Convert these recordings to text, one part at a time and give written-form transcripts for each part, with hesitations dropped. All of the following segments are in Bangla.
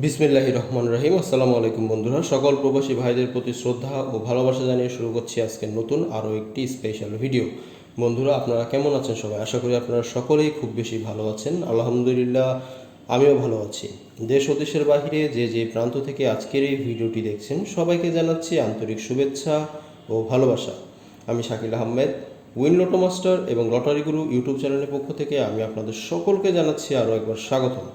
বিসমিল্লাহির রহমানির রহিম। আসসালামু আলাইকুম বন্ধুরা, সকল প্রবাসী ভাইদের প্রতি শ্রদ্ধা ও ভালোবাসা জানিয়ে শুরু করছি আজকের নতুন আরও একটি স্পেশাল ভিডিও। বন্ধুরা, আপনারা কেমন আছেন সবাই? আশা করি আপনারা সকলেই খুব বেশি ভালো আছেন। আলহামদুলিল্লাহ, আমিও ভালো আছি। দেশ ও দেশের বাহিরে যে যে প্রান্ত থেকে আজকের এই ভিডিওটি দেখছেন সবাইকে জানাচ্ছি আন্তরিক শুভেচ্ছা ও ভালোবাসা। আমি শাকিল আহমেদ, উইন লটো মাস্টার এবং লটারি গুরু ইউটিউব চ্যানেলের পক্ষ থেকে আমি আপনাদের সকলকে জানাচ্ছি আরও একবার স্বাগতম।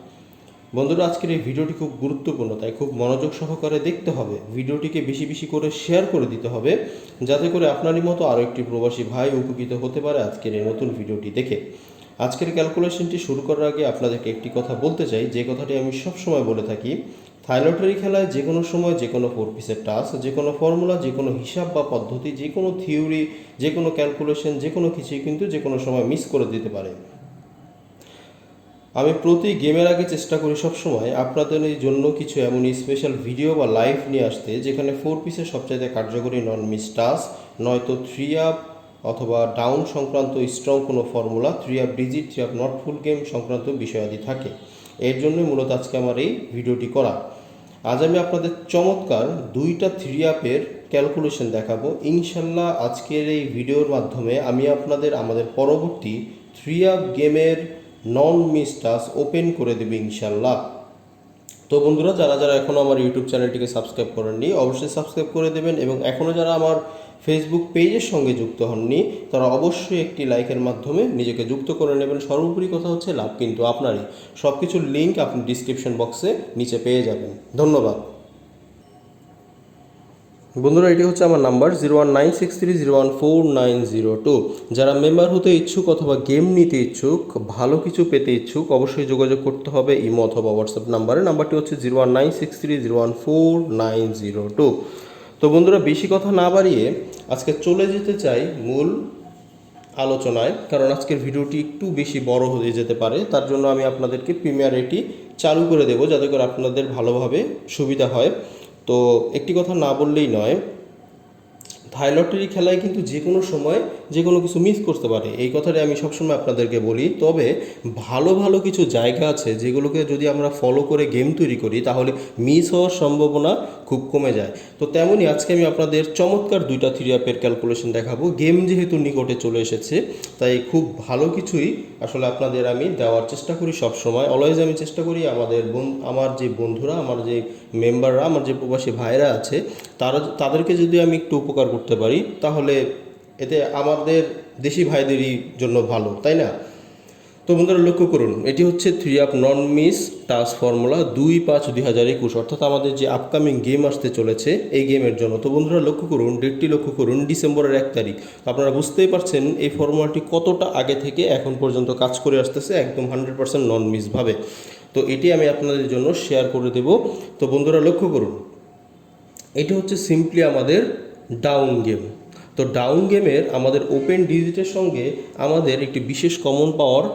বন্ধুরা, আজকের এই ভিডিওটি খুব গুরুত্বপূর্ণ, তাই খুব মনোযোগ সহকারে দেখতে হবে। ভিডিওটিকে বেশি বেশি করে শেয়ার করে দিতে হবে, যাতে করে আপনারই মতো আরও একটি প্রবাসী ভাই উপকৃত হতে পারে আজকের এই নতুন ভিডিওটি দেখে। আজকের ক্যালকুলেশনটি শুরু করার আগে আপনাদেরকে একটি কথা বলতে চাই, যে কথাটি আমি সবসময় বলে থাকি। থাই লটারি খেলায় যে কোনো সময় যে কোনো 4 পিসের টাস্ক, যে কোনো ফর্মুলা, যে কোনো হিসাব বা পদ্ধতি, যে কোনো থিওরি, যে কোনো ক্যালকুলেশন, যে কোনো কিছুই কিন্তু যে কোনো সময় মিস করে দিতে পারে। আমি প্রতি গেমের আগে চেষ্টা করি সবসময় আপনাদের জন্য কিছু এমনই স্পেশাল ভিডিও বা লাইভ নিয়ে আসতে, যেখানে 4 পিসের সবচাইতে কার্যকরী নন মিস টাস্ক, নয়তো 3 আপ অথবা ডাউন সংক্রান্ত স্ট্রং কোনো formula, 3 up digit, 3 up not full game সংক্রান্ত বিষয়াদি থাকে। এর জন্যই মূলত আজকে আমার এই ভিডিওটি করা। আজ আমি আপনাদের চমৎকার 2টা 3 আপের ক্যালকুলেশন দেখাবো। ইনশাল্লাহ আজকের এই ভিডিওর মাধ্যমে আমি আপনাদের আমাদের পরবর্তী 3 আপ গেমের নন মিস টাস্ক ওপেন করে দেবে ইনশাল্লাহ। তো বন্ধুরা, যারা যারা এখনও আমার ইউটিউব চ্যানেলটিকে সাবস্ক্রাইব করেননি অবশ্যই সাবস্ক্রাইব করে দেবেন, এবং এখনও যারা আমার ফেসবুক পেজের সঙ্গে যুক্ত হননি তারা অবশ্যই একটি লাইকের মাধ্যমে নিজেকে যুক্ত করে নেবেন। সর্বোপরি কথা হচ্ছে, লাভ কিন্তু আপনারই। সব কিছুর লিঙ্ক আপনি ডিসক্রিপশন বক্সে নিচে পেয়ে যাবেন। ধন্যবাদ বন্ধুরা। এটি হচ্ছে আমার নাম্বার 019630149002। যারা মেম্বার হতে ইচ্ছুক অথবা গেম নিতে ইচ্ছুক, ভালো কিছু পেতে ইচ্ছুক, অবশ্যই যোগাযোগ করতে হবে ইমো অথবা হোয়াটসঅ্যাপ নাম্বারে। নাম্বারটি হচ্ছে 019630149002। তো বন্ধুরা, বেশি কথা না বাড়িয়ে আজকে চলে যেতে চাই মূল আলোচনায়, কারণ আজকের ভিডিওটি একটু বেশি বড় হয়ে যেতে পারে। তার জন্য আমি আপনাদেরকে প্রিমিয়ার এটি চালু করে দেব, যাতে করে আপনাদের ভালোভাবে সুবিধা হয়। তো একটি কথা না বললেই নয়, থাই লটারি খেলায় কিন্তু যে কোনো সময় যে কোনো কিছু মিস করতে পারে, এই কথাটা আমি সবসময় আপনাদেরকে বলি। তবে ভালো ভালো কিছু জায়গা আছে যেগুলোকে যদি আমরা ফলো করে গেম তৈরি করি তাহলে মিস হওয়ার সম্ভাবনা খুব কমে যায়। তো তেমনই আজকে আমি আপনাদের চমৎকার 2টা 3 আপের ক্যালকুলেশন দেখাবো। গেম যেহেতু নিকটে চলে এসেছে, তাই খুব ভালো কিছুই আসলে আপনাদের আমি দেওয়ার চেষ্টা করি সব সময়। অলওয়েজ আমি চেষ্টা করি আমার যে বন্ধুরা, আমার যে মেম্বাররা, আমার যে প্রবাসী ভাইরা আছে, তাদেরকে যদি আমি একটু উপকার করতে পারি তাহলে এতে আমাদের দেশি ভাইদেরই জন্য ভালো, তাই না? তো বন্ধুরা, লক্ষ্য করুন, এটি হচ্ছে 3 আপ নন মিস টাস্ক ফর্মুলা 2/5/2021, অর্থাৎ আমাদের যে আপকামিং গেম আসতে চলেছে এই গেমের জন্য। তো বন্ধুরা, লক্ষ্য করুন, ডেটটি লক্ষ্য করুন, ডিসেম্বরের 1 তারিখ। আপনারা বুঝতেই পারছেন এই ফর্মুলাটি কতটা আগে থেকে এখন পর্যন্ত কাজ করে আসতেছে, একদম 100% নন মিসভাবে। তো এটি আমি আপনাদের জন্য শেয়ার করে দেব। তো বন্ধুরা, লক্ষ্য করুন, এটি হচ্ছে সিম্পলি আমাদের ডাউন গেম। তো ডাউন গেমের আমাদের ওপেন ডিজিটের সঙ্গে আমাদের একটি বিশেষ কমন পাওয়ার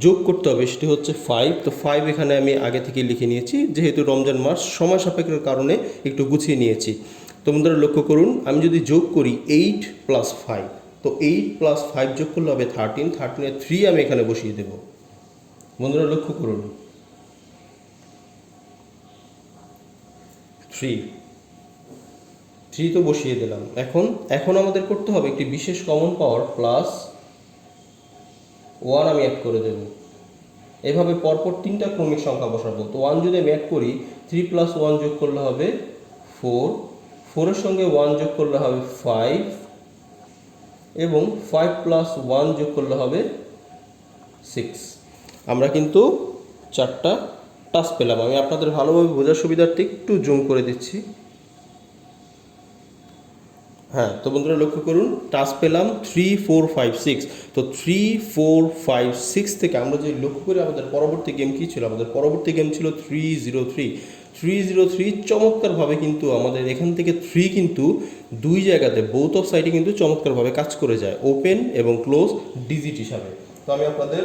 যোগ করতে হবে, সেটি হচ্ছে 5। তো 5 এখানে আমি আগে থেকে লিখে নিয়েছি, যেহেতু রমজান মাস সময় সাপেক্ষের কারণে একটু গুছিয়ে নিয়েছি। তো বন্ধুরা, লক্ষ্য করুন, আমি যদি যোগ করি 8 + 5, তো 8 + 5 যোগ করলে হবে 13। 13-এর 3 আমি এখানে বসিয়ে দেব। বন্ধুরা, লক্ষ্য করুন, 3 তো বসিয়ে দিলাম। এখন আমাদের করতে হবে একটি বিশেষ কমন পাওয়ার +1 আমি অ্যাড করে দেব। এভাবে পরপর 3টা ক্রমিক সংখ্যা বসাবো। তো 1 যদি আমি অ্যাড করি, 3 + 1 যোগ করলে হবে 4, 4-এর সঙ্গে 1 যোগ করলে হবে 5, এবং 5 + 1 যোগ করলে হবে 6। আমরা কিন্তু 4টা টাস্ক পেলাম। আমি আপনাদের ভালোভাবে বোঝার সুবিধার্থে একটু জুম করে দিচ্ছি। হ্যাঁ, তো বন্ধুরা, লক্ষ্য করুন, টাস্ক পেলাম 3, 4, 5, 6। তো 3, 4, 5, 6 থেকে আমরা যদি লক্ষ্য করি আমাদের পরবর্তী গেম কী ছিল, আমাদের পরবর্তী গেম ছিল 303। 303 চমৎকারভাবে কিন্তু আমাদের এখান থেকে 3 কিন্তু দুই জায়গাতে বোথ অফ সাইডে কিন্তু চমৎকারভাবে কাজ করে যায়, ওপেন এবং ক্লোজ ডিজিট হিসাবে। তো আমি আপনাদের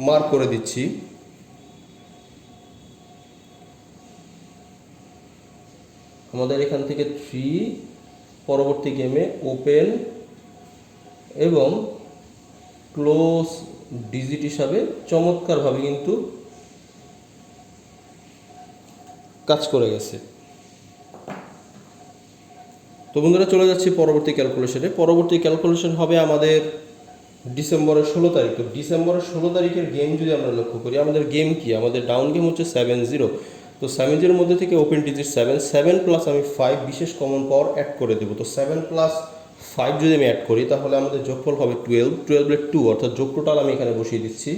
মার্ক করে দিচ্ছি। আমাদের এখান থেকে 3 পরবর্তী গেমে ওপেন এবং ক্লোজ ডিজিট হিসাবে চমৎকারভাবে কিন্তু কাজ করে গেছে। তো বন্ধুরা চলে যাচ্ছি পরবর্তী ক্যালকুলেশনে। পরবর্তী ক্যালকুলেশন হবে আমাদের ডিসেম্বরের 16 তারিখ। তো ডিসেম্বরের 16 তারিখের গেম যদি আমরা লক্ষ্য করি, আমাদের গেম কি, আমাদের ডাউন গেম হচ্ছে 7-0। তো 7-0 মধ্যে থেকে ওপেন ডিজিট 7 প্লাস আমি 5 বিশেষ কমন পাওয়ার অ্যাড করে দেবো। তো 7 প্লাস 5 যদি আমি অ্যাড করি তাহলে আমাদের যোগফল হবে 12 2, অর্থাৎ যোগ টোটাল আমি এখানে বসিয়ে দিচ্ছি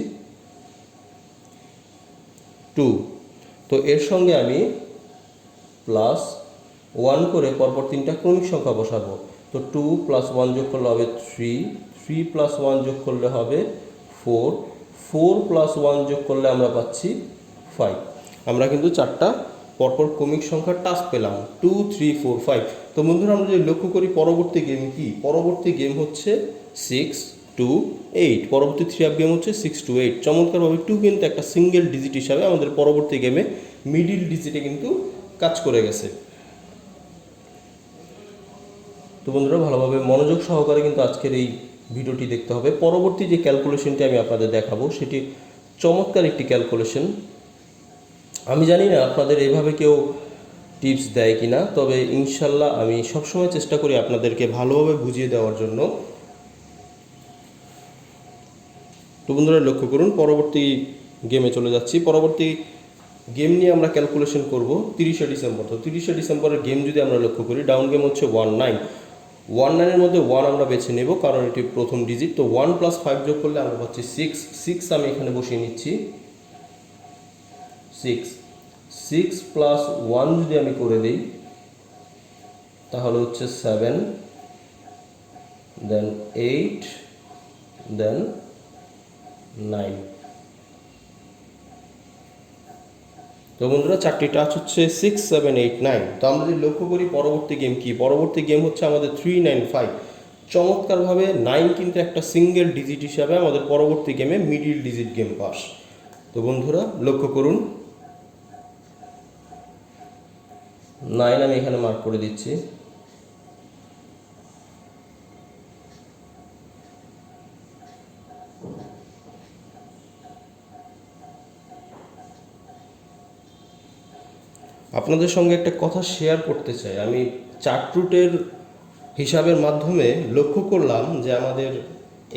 2। তো এর সঙ্গে আমি প্লাস 1 করে পরপর 3টা ক্রমিক সংখ্যা বসাবো। তো 2 প্লাস 1 যোগ করলে হবে 3 প্লাস 1 যোগ করলে হবে 4 প্লাস 1 যোগ করলে আমরা পাচ্ছি 5। আমরা কিন্তু 4টা পরপর ক্রমিক সংখ্যার টাস্ক পেলাম 2 3 4 5। তো বন্ধুরা আমরা যদি লক্ষ্য করি পরবর্তী গেম কি, পরবর্তী গেম হচ্ছে 6 2 8, পরবর্তী 3 আপ গেম হচ্ছে 6 2 8। চমৎকারভাবে 2 কিন্তু একটা সিঙ্গেল ডিজিট হিসাবে আমাদের পরবর্তী গেমে মিডিল ডিজিটে কিন্তু কাজ করে গেছে। তো বন্ধুরা ভালোভাবে মনোযোগ সহকারে কিন্তু আজকের এই ভিডিওটি দেখতে হবে। পরবর্তী যে ক্যালকুলেশনটি আমি আপনাদের দেখাবো সেটি চমৎকার একটি ক্যালকুলেশন। আমি জানি না আপনাদের এইভাবে কেউ টিপস দেয় কি না, তবে ইনশাল্লাহ আমি সবসময় চেষ্টা করি আপনাদেরকে ভালোভাবে বুঝিয়ে দেওয়ার জন্য। তো বন্ধুরা লক্ষ্য করুন, পরবর্তী গেমে চলে যাচ্ছি। পরবর্তী গেম নিয়ে আমরা ক্যালকুলেশন করব 30শে ডিসেম্বর। তো 30শে ডিসেম্বরের গেম যদি আমরা লক্ষ্য করি, ডাউন গেম হচ্ছে 19 মধ্যে 1 আমরা বেছে নেব কারণ এটি প্রথম ডিজিট। তো 1 প্লাস 5 যোগ করলে আমরা পাচ্ছি 6 আমি এখানে বসিয়ে নিচ্ছি 6 প্লাস 1 যদি আমি করে দিই তাহলে হচ্ছে 7, দেন 8, দেন 9। তো বন্ধুরা 4টি টাচ হচ্ছে 6 7 8 9। তো আমরা যদি লক্ষ্য করি পরবর্তী গেম কি, পরবর্তী গেম হচ্ছে আমাদের 3 9 5। চমৎকারভাবে 9 কিন্তু একটা সিঙ্গেল ডিজিট হিসাবে আমাদের পরবর্তী গেমে মিডিল ডিজিট গেম পাস। তো বন্ধুরা লক্ষ্য করুন 9 আমি এখানে মার্ক করে দিচ্ছি। আপনাদের সঙ্গে একটা কথা শেয়ার করতে চাই। আমি চার্ট রুটের হিসাবের মাধ্যমে লক্ষ্য করলাম যে আমাদের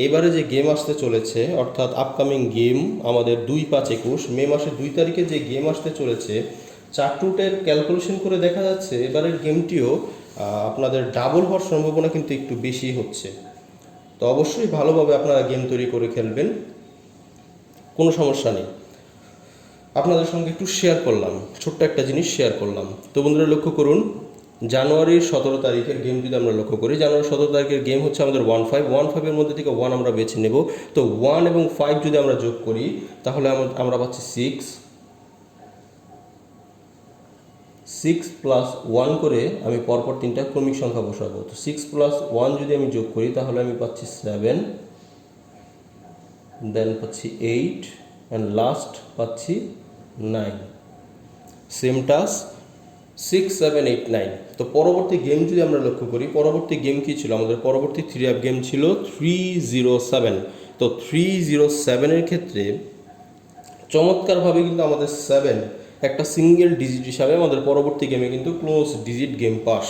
এবারে যে গেম আসতে চলেছে, অর্থাৎ আপকামিং গেম আমাদের 2-5-21 মে মাসের 2 তারিখে যে গেম আসতে চলেছে, চার্ট রুটের ক্যালকুলেশন করে দেখা যাচ্ছে এবারের গেমটিও আপনাদের ডাবল হওয়ার সম্ভাবনা কিন্তু একটু বেশি হচ্ছে। তো অবশ্যই ভালোভাবে আপনারা গেম তৈরি করে খেলবেন, কোনো সমস্যা নেই। আপনাদের সঙ্গে একটু শেয়ার করলাম, ছোট্ট একটা জিনিস শেয়ার করলাম। তো বন্ধুরা লক্ষ্য করুন জানুয়ারির 17 তারিখের গেম যদি আমরা লক্ষ্য করি, জানুয়ারির 17 তারিখের গেম হচ্ছে আমাদের 15 মধ্যে থেকে 1 আমরা বেছে নেব। তো 1 এবং 5 যদি আমরা যোগ করি তাহলে আমরা পাচ্ছি 6 প্লাস 1 করে আমি পরপর 3টা ক্রমিক সংখ্যা বসাবো। তো 6 প্লাস 1 যদি আমি যোগ করি তাহলে আমি পাচ্ছি 7, দেন পাচ্ছি 8 অ্যান্ড লাস্ট পাচ্ছি 9। Same task 6 7 8 9। তো পরবর্তী গেম যদি আমরা লক্ষ্য করি, পরবর্তী গেম কী ছিল, আমাদের পরবর্তী 3 আপ গেম ছিল 307। তো 307-এর ক্ষেত্রে চমৎকারভাবে কিন্তু আমাদের 7 একটা সিঙ্গেল ডিজিট হিসাবে আমাদের পরবর্তী গেমে কিন্তু ক্লোজ ডিজিট গেম পাস।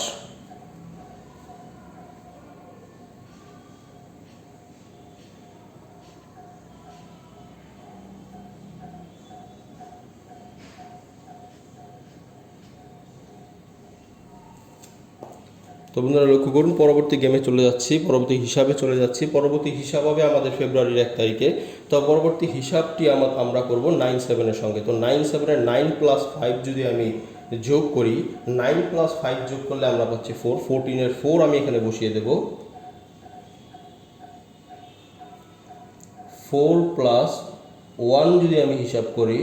তো বন্ধুরা লক্ষ্য করুন পরবর্তী গেমে চলে যাচ্ছি, পরবর্তী হিসাবে চলে যাচ্ছি। পরবর্তী হিসাব হবে আমাদের ফেব্রুয়ারির 1 তারিখে। তো পরবর্তী হিসাবটি আমরা করব 9-7-এর সঙ্গে। তো 9-7-এর 9 প্লাস 5 যদি আমি যোগ করি, 9 প্লাস 5 যোগ করলে আমরা পাচ্ছি 4, 14-এর 4 আমি এখানে বসিয়ে দেব। 4 প্লাস 1 যদি আমি হিসাব করি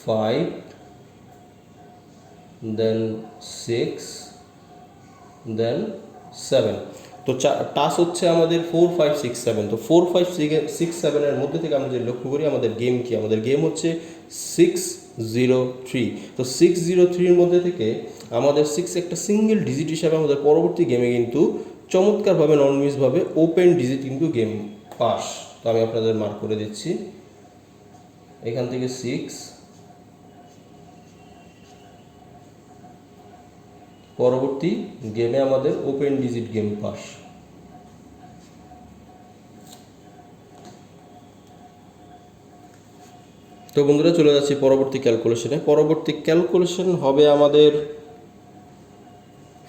5, দেন 6, দেন 7। তো টাস হচ্ছে আমাদের 4 5 6 7। তো 4 5 6 7-এর মধ্যে থেকে আমরা যদি লক্ষ্য করি আমাদের গেম কি, আমাদের গেম হচ্ছে 603। তো 603-এর মধ্যে থেকে আমাদের 6 একটা সিঙ্গেল ডিজিট হিসাবে আমাদের পরবর্তী গেমে কিন্তু চমৎকারভাবে নন মিসভাবে ওপেন ডিজিট কিন্তু গেম পাস। তো আমি আপনাদের মার্ক করে দিচ্ছি এখান থেকে 6 পরবর্তী গেমে আমাদের ওপেন ডিজিট গেম পাস। তো বন্ধুরা চলে যাচ্ছি পরবর্তী ক্যালকুলেশনে। পরবর্তী ক্যালকুলেশন হবে আমাদের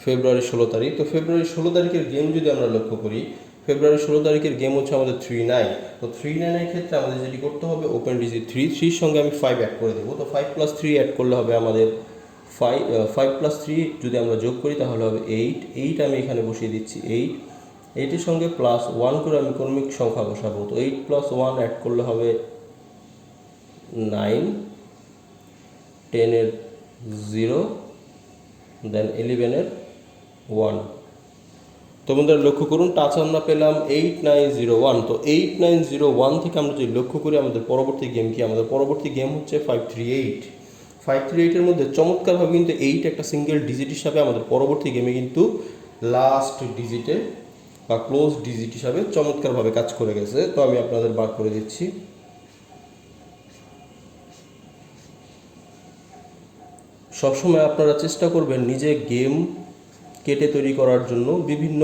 ফেব্রুয়ারি 16 তারিখ। তো ফেব্রুয়ারি 16 তারিখের গেম যদি আমরা লক্ষ্য করি, ফেব্রুয়ারি 16 তারিখের গেম হচ্ছে আমাদের 3-9। তো 3-9 এর ক্ষেত্রে আমাদের যেটি করতে হবে, ওপেন ডিজিট 3 সঙ্গে আমি 5 অ্যাড করে দেবো। তো 5+3 অ্যাড করলে হবে আমাদের 5+3 যদি আমরা যোগ করি তাহলে হবে 8 আমি এখানে বসিয়ে দিচ্ছি 8 সঙ্গে +1 করে আমি ক্রমিক সংখ্যা বসাবো। তো 8+1 অ্যাড করলে হবে 9, 10 এর 0, দেন 11 এর 1। তো বন্ধুরা লক্ষ্য করুন, টাচ আমরা পেলাম 8901। তো 8901 থেকে আমরা যদি লক্ষ্য করি আমাদের পরবর্তী গেম কি, আমাদের পরবর্তী গেম হচ্ছে 538 এর মধ্যে চমৎকারভাবে কিন্তু 8 একটা সিঙ্গেল ডিজিট হিসাবে আমাদের পরবর্তী গেমে কিন্তু লাস্ট ডিজিটে বা ক্লোজ ডিজিট হিসাবে চমৎকারভাবে কাজ করে গেছে। তো আমি আপনাদের বার করে দিচ্ছি। সবসময় আপনারা চেষ্টা করবেন নিজে গেম কেটে তৈরি করার জন্য বিভিন্ন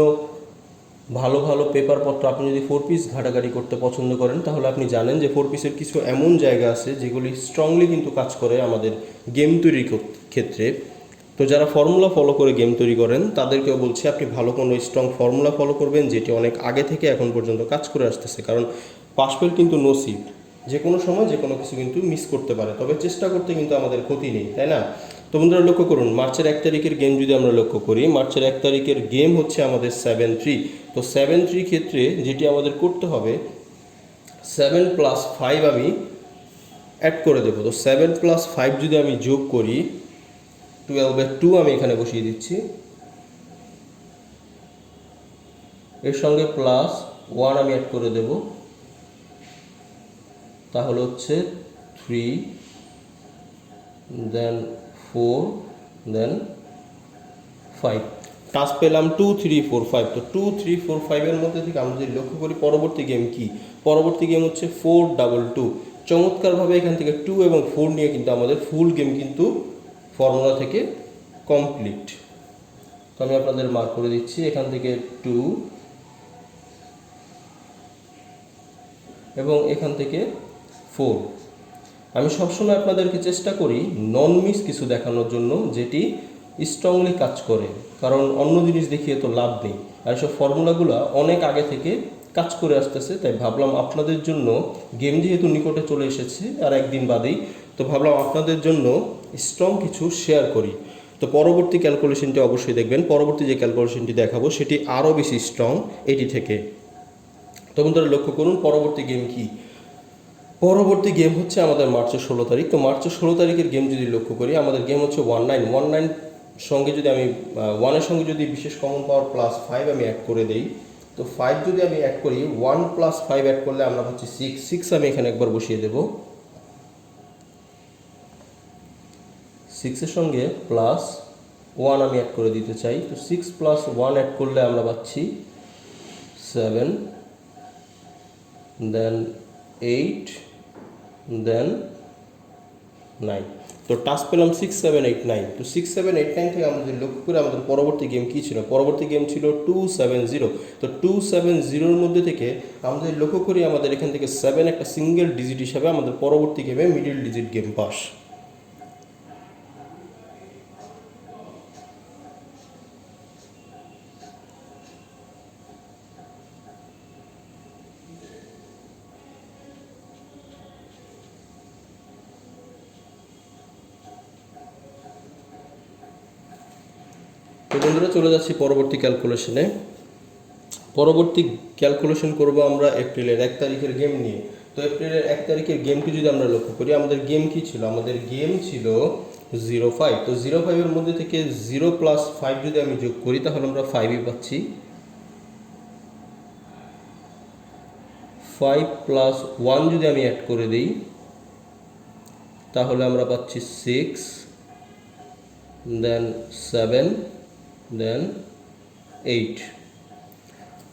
ভালো ভালো পেপারপত্র। আপনি যদি 4 পিস ঘাটাঘাটি করতে পছন্দ করেন তাহলে আপনি জানেন যে 4 পিসের কিছু এমন জায়গা আছে যেগুলি স্ট্রংলি কিন্তু কাজ করে আমাদের গেম তৈরির ক্ষেত্রে। তো যারা ফর্মুলা ফলো করে গেম তৈরি করেন তাদেরকেও বলছি আপনি ভালো কোনো স্ট্রং ফর্মুলা ফলো করবেন যেটি অনেক আগে থেকে এখন পর্যন্ত কাজ করে আসতেছে। কারণ পাশ ফেল কিন্তু নসিব, যে কোনো সময় যে কোনো কিছু কিন্তু মিস করতে পারে, তবে চেষ্টা করতে কিন্তু আমাদের ক্ষতি নেই, তাই না? তো বন্ধুরা লক্ষ্য করুন, মার্চের 1 তারিখের গেম যদি আমরা লক্ষ্য করি, মার্চের 1 তারিখের গেম হচ্ছে আমাদের 7-3। তো 7-3 ক্ষেত্রে যেটি আমাদের করতে হবে, 7+5 আমি অ্যাড করে দেবো। তো 7+5 যদি আমি যোগ করি, 12/2 আমি এখানে বসিয়ে দিচ্ছি। এর সঙ্গে +1 আমি অ্যাড করে দেব, তাহলে হচ্ছে 3, দেন 4, দেন 5। টাচ পেলাম 2, 3, 4, 5। তো 2, 3, 4, 5 এর মধ্যে থেকে আমরা যদি লক্ষ্য করি পরবর্তী গেম কি, পরবর্তী গেম হচ্ছে 4-2-2। চমৎকারভাবে এখান থেকে 2 এবং 4 নিয়ে কিন্তু আমাদের ফুল গেম কিন্তু ফর্মুলা থেকে কমপ্লিট। তো আমি আপনাদের মার্ক করে দিচ্ছি, এখান থেকে 2 এবং এখান থেকে 4। আমি সবসময় আপনাদেরকে চেষ্টা করি নন মিস কিছু দেখানোর জন্য যেটি স্ট্রংলি কাজ করে, কারণ অন্য জিনিস দেখিয়ে তো লাভ নেই। আর এসব ফর্মুলাগুলো অনেক আগে থেকে কাজ করে আসতেছে, তাই ভাবলাম আপনাদের জন্য গেম যেহেতু নিকটে চলে এসেছে আর একদিন বাদেই, তো ভাবলাম আপনাদের জন্য স্ট্রং কিছু শেয়ার করি। তো পরবর্তী ক্যালকুলেশনটি অবশ্যই দেখবেন, পরবর্তী যে ক্যালকুলেশনটি দেখাবো সেটি আরও বেশি স্ট্রং এটি থেকে। তো বন্ধুরা লক্ষ্য করুন পরবর্তী গেম কি, পরবর্তী গেম হচ্ছে আমাদের মার্চের 16 তারিখ। তো মার্চের 16 তারিখের গেম যদি লক্ষ্য করি, আমাদের গেম হচ্ছে 19 সঙ্গে যদি আমি 1-এর সঙ্গে যদি বিশেষ কমন পাওয়ার +5 আমি অ্যাড করে দেই, তো 5 যদি আমি অ্যাড করি, 1+5 অ্যাড করলে আমরা পাচ্ছি 6 আমি এখানে একবার বসিয়ে দেব। 6-এর সঙ্গে +1 আমি অ্যাড করে দিতে চাই। তো 6+1 অ্যাড করলে আমরা পাচ্ছি 7, দেন 8, দেন 9। তো টাচ পেলাম 6, 7, 8, 9। তো 6, 7, 8, 9 থেকে আমরা যদি লক্ষ্য করে আমাদের পরবর্তী গেম কী ছিল, পরবর্তী গেম ছিল 2-7-0। তো 2-7-0-র মধ্যে থেকে আমরা যদি লক্ষ্য করি আমাদের এখান থেকে 7 একটা সিঙ্গেল ডিজিট হিসাবে আমাদের পরবর্তী গেমে মিডল ডিজিট গেম পাস। তো বন্ধুরা চলে যাচ্ছি পরবর্তী ক্যালকুলেশনে। পরবর্তী ক্যালকুলেশন করব আমরা এপ্রিলের 1 তারিখের গেম নিয়ে। তো এপ্রিলের 1 তারিখের গেমটি যদি আমরা লক্ষ্য করি, আমাদের গেম কি ছিল, আমাদের গেম ছিল 0-5। তো 0-5-এর মধ্যে থেকে 0+5 যদি আমি যোগ করি তাহলে আমরা 5ই পাচ্ছি। 5+1 যদি আমি অ্যাড করে দিই তাহলে আমরা পাচ্ছি 6, দেন 7, দেন 8।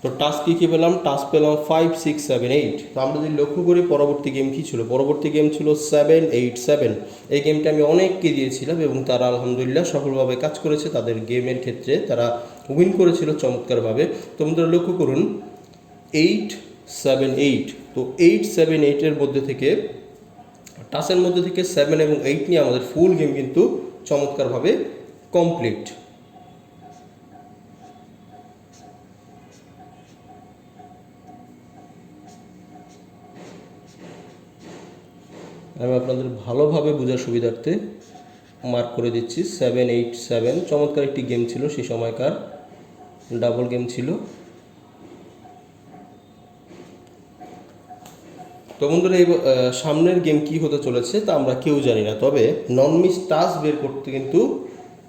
তো টাস্ক কী পেলাম? টাস্ক পেলাম 5 6 7 8। তো আমরা যদি লক্ষ্য করি পরবর্তী গেম কী ছিল, পরবর্তী গেম ছিল 7 8 7। এই গেমটা আমি অনেককে দিয়েছিলাম এবং তারা আলহামদুলিল্লাহ সফলভাবে কাজ করেছে, তাদের গেমের ক্ষেত্রে তারা উইন করেছিল চমৎকারভাবে। তো বন্ধুরা লক্ষ্য করুন 8 7 8। তো 8 7 8-এর মধ্যে থেকে, টাসের মধ্যে থেকে 7 এবং 8 নিয়ে আমাদের ফুল গেম কিন্তু চমৎকারভাবে কমপ্লিট। আমি আপনাদের ভালোভাবে বোঝার সুবিধার্থে মার্ক করে দিচ্ছি 7 8 7। চমৎকার একটি গেম ছিল, সেই সময়কার ডাবল গেম ছিল। তো বন্ধুরা এই সামনের গেম কি হতে চলেছে তা আমরা কেউ জানি না, তবে নন মিস টাস্ক বের করতে কিন্তু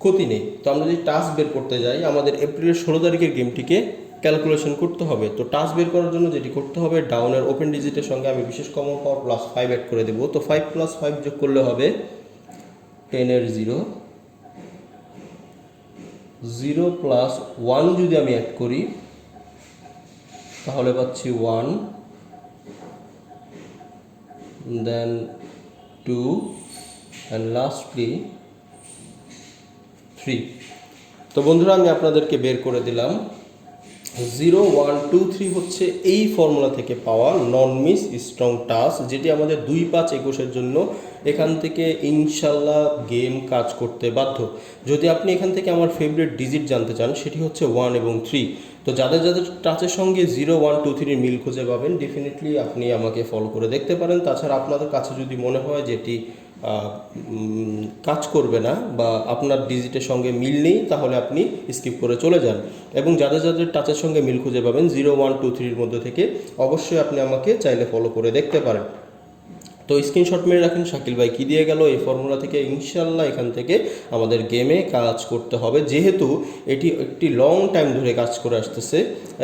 ক্ষতি নেই। তো আমরা যদি টাস্ক বের করতে যাই, আমাদের এপ্রিলের 16 তারিখের গেমটিকে ক্যালকুলেশন করতে হবে। তো টাস্ক বের করার জন্য যেটি করতে হবে, ডাউনের ওপেন ডিজিটের সঙ্গে আমি বিশেষ কমন পাওয়ার প্লাস 5 অ্যাড করে দেবো। তো 5 + 5 যোগ করলে হবে 10-এর 0, 0 + 1 যদি আমি অ্যাড করি তাহলে পাচ্ছি 1, দেন 2 অ্যান্ড লাস্টলি 3। তো বন্ধুরা আমি আপনাদেরকে বের করে দিলাম 0 1 2 3 হচ্ছে এই ফর্মুলা থেকে পাওয়া নন মিস স্ট্রং টাস্ক, যেটি আমাদের 2 5 21-এর জন্য এখান থেকে ইনশাল্লাহ গেম কাজ করতে বাধ্য। যদি আপনি এখান থেকে আমার ফেভারিট ডিজিট জানতে চান, সেটি হচ্ছে 1 এবং 3। তো যাদের যাদের টাচের সঙ্গে 0 1 2 3 মিল খুঁজে পাবেন, ডেফিনেটলি আপনি আমাকে ফলো করে দেখতে পারেন। তাছাড়া আপনাদের কাছে যদি মনে হয় যেটি কাজ করবে না বা আপনার ডিজিটের সঙ্গে মিল নেই, তাহলে আপনি স্কিপ করে চলে যান। এবং যাদের যাদের টাচের সঙ্গে মিল খুঁজে পাবেন 0 1 2 3-এর মধ্যে থেকে, অবশ্যই আপনি আমাকে চাইলে ফলো করে দেখতে পারেন। তো স্ক্রিনশট মেরে রাখেন শাকিল ভাই কী দিয়ে গেল এই ফর্মুলা থেকে। ইনশাল্লাহ এখান থেকে আমাদের গেমে কাজ করতে হবে, যেহেতু এটি একটি লং টাইম ধরে কাজ করে আসতেছে।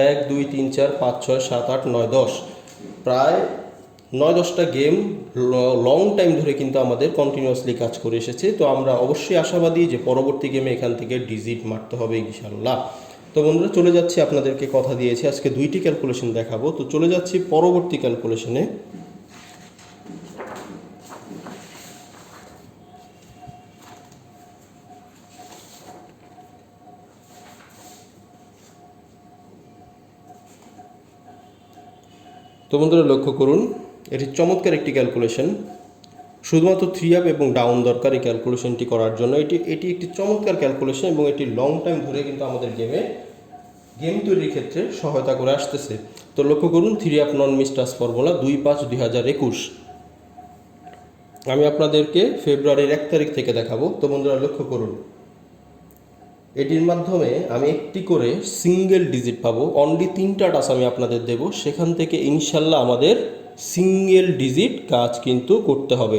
1 2 3 4 5 6 7 8 9 10, প্রায় 9-10টা গেম লং টাইম ধরে কিন্তু আমাদের কন্টিনিউয়াসলি কাজ করে এসেছে। তো আমরা অবশ্যই আশাবাদী যে পরবর্তী গেমে এখান থেকে ডিজিট মারতে হবে ইনশাল্লাহ। তো বন্ধুরা চলে যাচ্ছি, আপনাদেরকে কথা দিয়েছি আজকে 2টি ক্যালকুলেশন দেখাবো। তো চলে যাচ্ছি পরবর্তী ক্যালকুলেশনে। তো বন্ধুরা লক্ষ্য করুন, এটি চমৎকার একটি ক্যালকুলেশন। শুধুমাত্র 3 আপ এবং ডাউন দরকার এই ক্যালকুলেশনটি করার জন্য। এটি একটি চমৎকার ক্যালকুলেশন এবং এটি লং টাইম ধরে কিন্তু আমাদের গেম তৈরির ক্ষেত্রে সহায়তা করে আসতেছে। তো লক্ষ্য করুন 3 আপ নন মিস টাস্ক ফর্মুলা 2 5 2021। আমি আপনাদেরকে ফেব্রুয়ারির 1 তারিখ থেকে দেখাবো। তো বন্ধুরা লক্ষ্য করুন, এটির মাধ্যমে আমি একটি করে সিঙ্গেল ডিজিট পাবো। অনলি 3টা টাস্ক আমি আপনাদের দেব, সেখান থেকে ইনশাল্লাহ আমাদের সিঙ্গেল ডিজিট কাজ কিন্তু করতে হবে।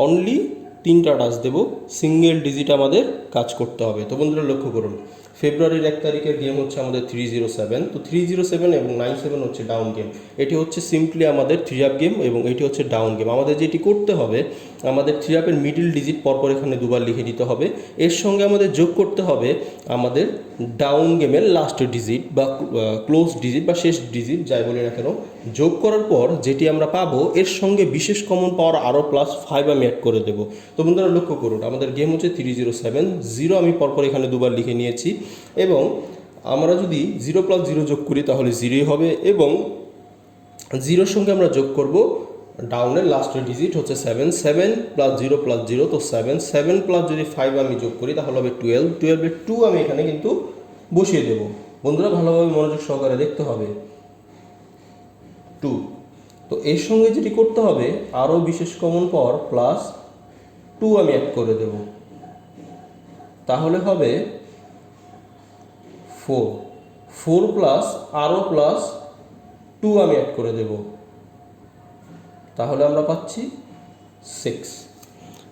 অনলি 3টা টাস্ক দেব, সিঙ্গেল ডিজিট আমাদের কাজ করতে হবে। তো বন্ধুরা লক্ষ্য করুন, ফেব্রুয়ারির 1 তারিখের গেম হচ্ছে আমাদের 307। তো 307 এবং 97 হচ্ছে ডাউন গেম। এটি হচ্ছে সিম্পলি আমাদের 3 আপ গেম এবং এটি হচ্ছে ডাউন গেম। আমাদের যেটি করতে হবে, আমাদের 3 আপের মিডিল ডিজিট পরপর এখানে দুবার লিখে দিতে হবে। এর সঙ্গে আমাদের যোগ করতে হবে আমাদের ডাউন গেমের লাস্ট ডিজিট বা ক্লোজ ডিজিট বা শেষ ডিজিট যাই বলি না কেন। যোগ করার পর যেটি আমরা পাবো, এর সঙ্গে বিশেষ কমন পাওয়ার আরও +5 আমি অ্যাড করে দেবো। তো বন্ধুরা লক্ষ্য করুন, আমাদের গেম হচ্ছে 307। 0 আমি পরপর এখানে দুবার লিখে নিয়েছি এবং আমরা যদি 0 + 0 যোগ করি তাহলে 0ই হবে এবং 0-র সঙ্গে আমরা যোগ করব ডাউনের লাস্টের ডিজিট হচ্ছে 7। 7 + 0 + 0 তো 7। 7 প্লাস যদি 5 আমি যোগ করি তাহলে হবে 12। 12-এর 2 আমি এখানে কিন্তু বসিয়ে দেব। বন্ধুরা ভালোভাবে মনোযোগ সহকারে দেখতে হবে। 2। তো এর সঙ্গে যেটি করতে হবে, আরও বিশেষ কমন পাওয়ার +2 আমি অ্যাড করে দেব, তাহলে হবে 4। 4 প্লাস আরও +2 আমি অ্যাড করে দেব, তাহলে আমরা পাচ্ছি 6।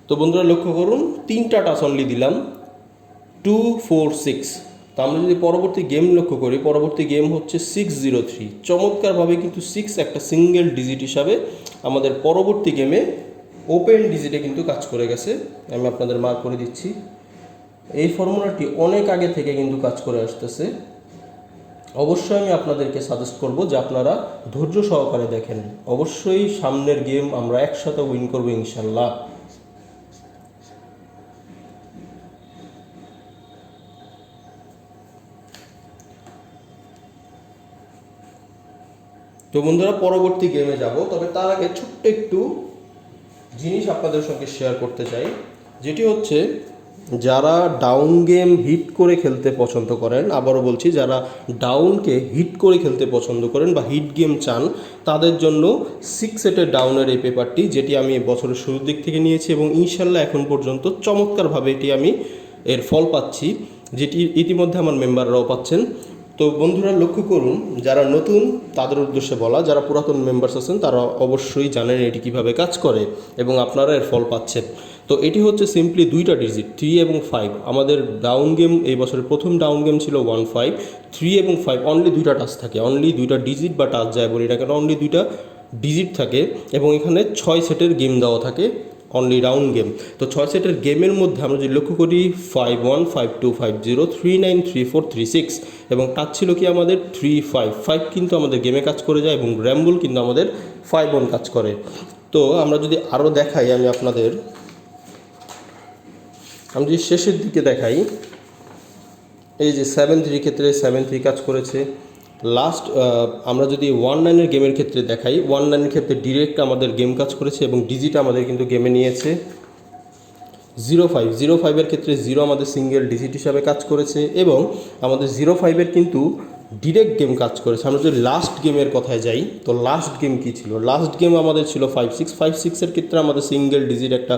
তো বন্ধুরা লক্ষ্য করুন, 3টা টাচ অনলি দিলাম, 2 4 6। তো আমরা যদি পরবর্তী গেম লক্ষ্য করি, পরবর্তী গেম হচ্ছে 603। চমৎকারভাবে কিন্তু 6 একটা সিঙ্গেল ডিজিট হিসাবে আমাদের পরবর্তী গেমে ওপেন ডিজিটে কিন্তু কাজ করে গেছে। আমি আপনাদের মার্ক করে দিচ্ছি। এই ফর্মুলাটি অনেক আগে থেকে কিন্তু কাজ করে আসতেছে। অবশ্যই আমি আপনাদেরকে সাজেস্ট করব যে আপনারা ধৈর্য সহকারে দেখেন। অবশ্যই সামনের গেম আমরা একসাথে উইন করবো ইনশাল্লাহ। তো বন্ধুরা পরবর্তী গেমে যাব, তবে তার আগে ছোট্ট একটু জিনিস আপনাদের সঙ্গে শেয়ার করতে চাই, যেটি হচ্ছে যারা ডাউন গেম হিট করে খেলতে পছন্দ করেন, আবারও বলছি যারা ডাউনকে হিট করে খেলতে পছন্দ করেন বা হিট গেম চান, তাদের জন্য 6 সেটের ডাউনের এই পেপারটি, যেটি আমি বছরের শুরুর দিক থেকে নিয়েছি এবং ইনশাল্লাহ এখন পর্যন্ত চমৎকারভাবে এটি আমি এর ফল পাচ্ছি, যেটি ইতিমধ্যে আমার মেম্বাররাও পাচ্ছেন। তো বন্ধুরা লক্ষ্য করুন, যারা নতুন তাদের উদ্দেশ্যে বলা, যারা পুরাতন মেম্বার্স আছেন তারা অবশ্যই জানেন এটি কিভাবে কাজ করে এবং আপনারা এর ফল পাচ্ছেন। তো এটি হচ্ছে সিম্পলি দুইটা ডিজিট 3 এবং 5। আমাদের ডাউন গেম এই বছরের প্রথম ডাউন গেম ছিল 1 5, 3 এবং 5 অনলি দুইটা টাচ থাকে, অনলি দুইটা ডিজিট বা টাচ যায় বলি না কেন, অনলি দুইটা ডিজিট থাকে এবং এখানে 6 সেটের গেম দেওয়া থাকে, অনলি রাউন্ড গেম। তো 6 সেটের গেমের মধ্যে আমরা যদি লক্ষ্য করি 5 1 5 2 5 0 3 9 3 4 3 6 এবং টাচ ছিল কি আমাদের 3 5 5 কিন্তু আমাদের গেমে কাজ করে যায় এবং র্যাম্বল কিন্তু আমাদের 5 1 কাজ করে। তো আমরা যদি আরও দেখাই, আমি যদি শেষের দিকে দেখাই, এই যে 7 3 ক্ষেত্রে 7 3 কাজ করেছে। লাস্ট আমরা যদি 1 9-এর গেমের ক্ষেত্রে দেখাই, 1 9-এর ক্ষেত্রে ডিরেক্ট আমাদের গেম কাজ করেছে এবং ডিজিট আমাদের কিন্তু গেমে নিয়েছে। 0 5-এর ক্ষেত্রে 0 আমাদের সিঙ্গেল ডিজিট হিসাবে কাজ করেছে এবং আমাদের 0 5-এর কিন্তু ডিরেক্ট গেম কাজ করেছে। আমরা যদি লাস্ট গেমের কথায় যাই, তো লাস্ট গেম কী ছিল? লাস্ট গেম আমাদের ছিল 5 6-এর ক্ষেত্রে আমাদের সিঙ্গেল ডিজিট একটা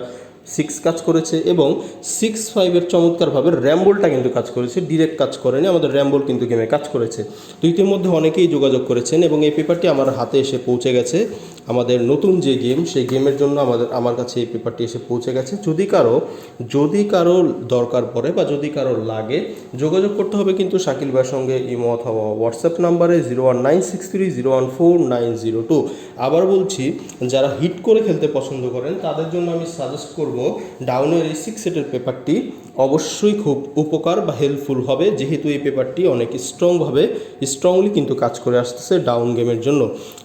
6 কাজ করেছে এবং 6 5-এর চমৎকারভাবে র্যাম্বলটা কিন্তু কাজ করেছে, ডিরেক্ট কাজ করেনি, আমাদের র্যাম্বল কিন্তু গেমে কাজ করেছে। তো ইতিমধ্যে অনেকেই যোগাযোগ করেছেন এবং এই পেপারটি আমার হাতে এসে পৌঁছে গেছে। আমাদের নতুন যে গেম, সেই গেমের জন্য আমার কাছে এই পেপারটি এসে পৌঁছে গেছে। যদি কারো দরকার পড়ে বা যদি কারো লাগে, যোগাযোগ করতে হবে কিন্তু শাকিল ভাইয়ের সঙ্গে ইমো অথবা হোয়াটসঅ্যাপ নাম্বারে 01963014902। আবার বলছি, যারা হিট করে খেলতে পছন্দ করেন তাদের জন্য আমি সাজেস্ট করব ডাউনের এই 6 সেটের পেপারটি অবশ্যই খুব উপকার বা হেল্পফুল হবে, যেহেতু এই পেপারটি অনেক স্ট্রংলি কিন্তু কাজ করে আসতেছে ডাউন গেমের জন্য।